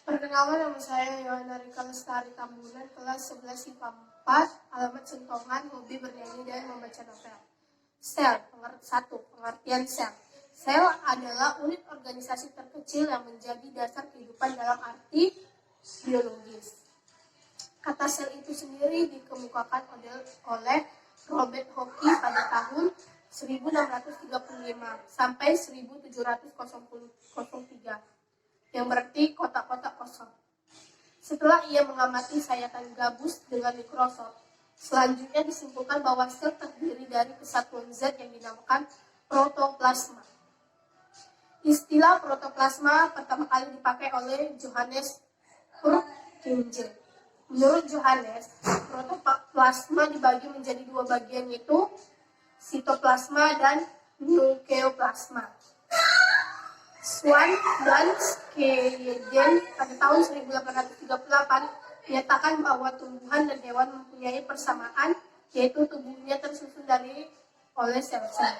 Perkenalkan, nama saya Yohana Rika Lestari Tambunan, kelas 11 IPA 4, alamat Sentongan, hobi bernyanyi dan membaca novel. Sel, pengertian sel. Sel adalah unit organisasi terkecil yang menjadi dasar kehidupan dalam arti biologis. Kata sel itu sendiri dikemukakan oleh Robert Hooke pada tahun 1635 sampai 1703, yang berarti kotak-kotak kosong. Setelah ia mengamati sayatan gabus dengan mikroskop, selanjutnya disimpulkan bahwa sel terdiri dari kesatuan zat yang dinamakan protoplasma. Istilah protoplasma pertama kali dipakai oleh Johannes Purkinje. Menurut Johannes, protoplasma dibagi menjadi dua bagian, yaitu sitoplasma dan nukleoplasma. Swan dan Schleiden pada tahun 1838 menyatakan bahwa tumbuhan dan hewan mempunyai persamaan, yaitu tubuhnya tersusun oleh sel-sel.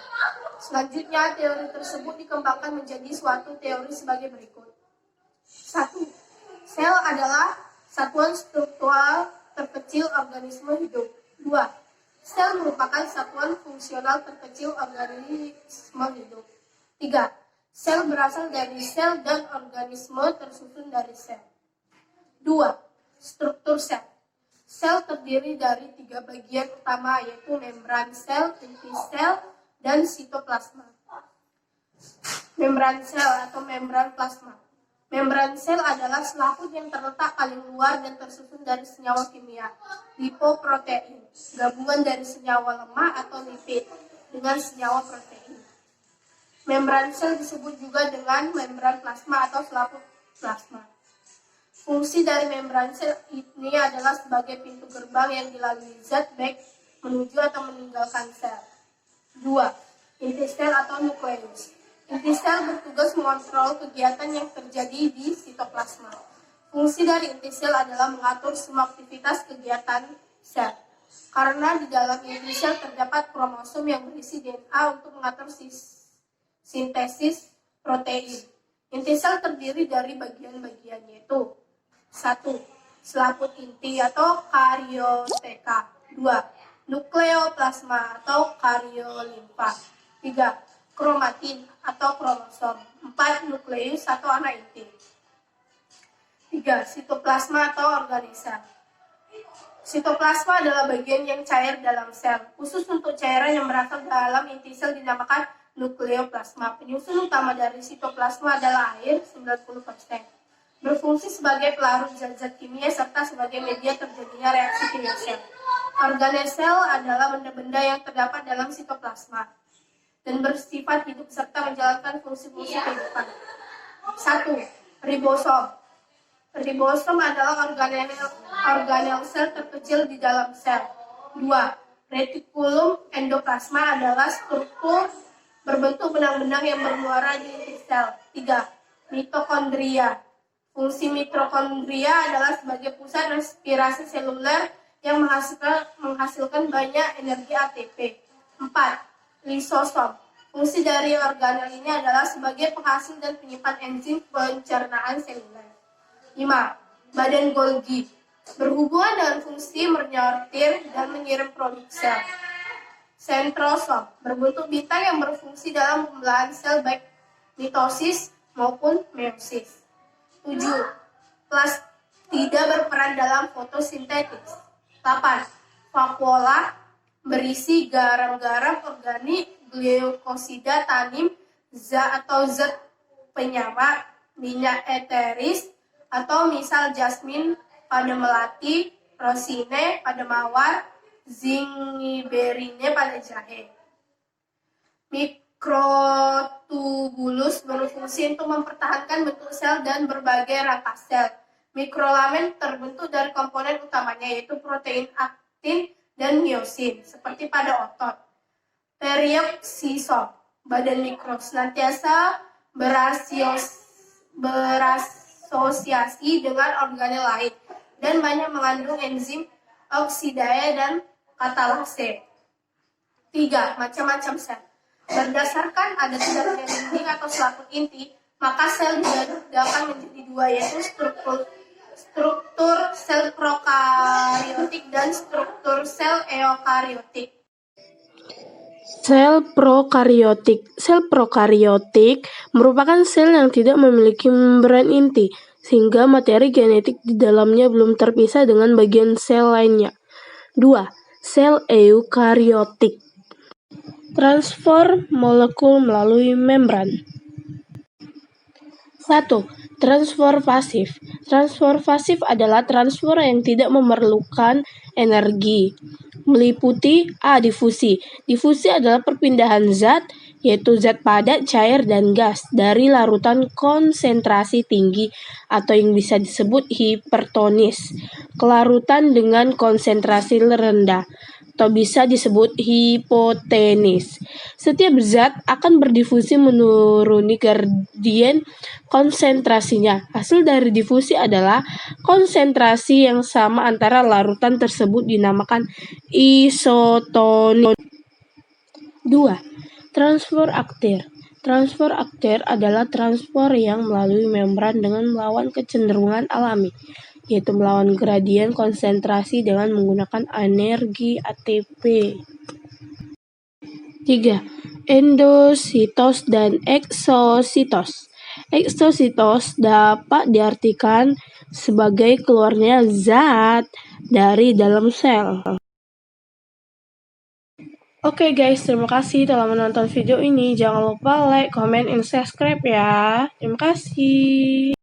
Selanjutnya, teori tersebut dikembangkan menjadi suatu teori sebagai berikut. 1. Sel adalah satuan struktural terkecil organisme hidup. 2. Sel merupakan satuan fungsional terkecil organisme hidup. 3. Sel berasal dari sel dan organisme tersusun dari sel. 2. Struktur sel. Sel terdiri dari 3 bagian utama, yaitu membran sel, inti sel, dan sitoplasma. Membran sel atau membran plasma. Membran sel adalah selaput yang terletak paling luar dan tersusun dari senyawa kimia, lipoprotein, gabungan dari senyawa lemak atau lipid dengan senyawa protein. Membran sel disebut juga dengan membran plasma atau selaput plasma. Fungsi dari membran sel ini adalah sebagai pintu gerbang yang dilalui zat baik menuju atau meninggalkan sel. 2. Inti sel atau nukleus. Inti sel bertugas mengontrol kegiatan yang terjadi di sitoplasma. Fungsi dari inti sel adalah mengatur semua aktivitas kegiatan sel. Karena di dalam inti sel terdapat kromosom yang berisi DNA untuk mengatur sintesis protein. Inti sel terdiri dari bagian-bagian, yaitu 1. Selaput inti atau karioteka. 2. Nukleoplasma atau kariolimfa. 3. Kromatin atau kromosom. 4. Nukleus atau anak inti. 3. Sitoplasma atau organesa. Sitoplasma adalah bagian yang cair dalam sel. Khusus untuk cairan yang berasal dalam inti sel dinamakan nukleoplasma. Penyusun utama dari sitoplasma adalah air 90%. Berfungsi sebagai pelarut zat-zat kimia serta sebagai media terjadinya reaksi kimia sel. Organesel adalah benda-benda yang terdapat dalam sitoplasma dan bersifat hidup serta menjalankan fungsi-fungsi kehidupan. 1. Ribosom. Ribosom adalah organel sel terkecil di dalam sel. 2. Retikulum endoplasma adalah struktur berbentuk benang-benang yang bermuara di inti sel. 3. Mitokondria. Fungsi mitokondria adalah sebagai pusat respirasi seluler yang menghasilkan banyak energi ATP. 4. Lisosom. Fungsi dari organel ini adalah sebagai penghasil dan penyimpan enzim pencernaan seluler. 5. Badan Golgi. Berhubungan dengan fungsi menyortir dan mengirim produk sel. Sentrosom. Berbentuk bintang yang berfungsi dalam pembelahan sel baik mitosis maupun meiosis. 7. Plastida berperan dalam fotosintesis. 8. Vakuola berisi garam-garam organik, glikosida, tanin, zat penyamar, minyak eteris, atau misal jasmin pada melati, rosine pada mawar, zingiberine pada jahe. Mikrotubulus berfungsi untuk mempertahankan bentuk sel dan berbagai rangka sel. Mikrolamen terbentuk dari komponen utamanya, yaitu protein aktin dan miosin, seperti pada otot. Perioksisom, badan mikro, senantiasa berasosiasi dengan organel lain dan banyak mengandung enzim oksidase dan katalase. 3. Macam-macam sel. Berdasarkan ada tidaknya dinding atau selaput inti, maka sel dibedakan menjadi dua, yaitu struktur sel prokariotik dan struktur sel eukariotik. Sel prokariotik. Sel prokariotik merupakan sel yang tidak memiliki membran inti, sehingga materi genetik di dalamnya belum terpisah dengan bagian sel lainnya. 2. Sel eukariotik. Transfer molekul melalui membran. 1. Transfer pasif. Transfer pasif adalah transfer yang tidak memerlukan energi. Meliputi A. Difusi. Difusi adalah perpindahan zat, yaitu zat padat, cair, dan gas dari larutan konsentrasi tinggi atau yang bisa disebut hipertonis ke larutan dengan konsentrasi rendah atau bisa disebut hipotenis. Setiap zat akan berdifusi menuruni gradien konsentrasinya. Hasil dari difusi adalah konsentrasi yang sama antara larutan tersebut dinamakan isotonis. 2. Transfer aktir. Transfer aktir adalah transfer yang melalui membran dengan melawan kecenderungan alami, yaitu melawan gradien konsentrasi dengan menggunakan energi ATP. 3. Endositos dan eksositos. Eksositos dapat diartikan sebagai keluarnya zat dari dalam sel. Oke guys, terima kasih telah menonton video ini. Jangan lupa like, comment, and subscribe ya. Terima kasih.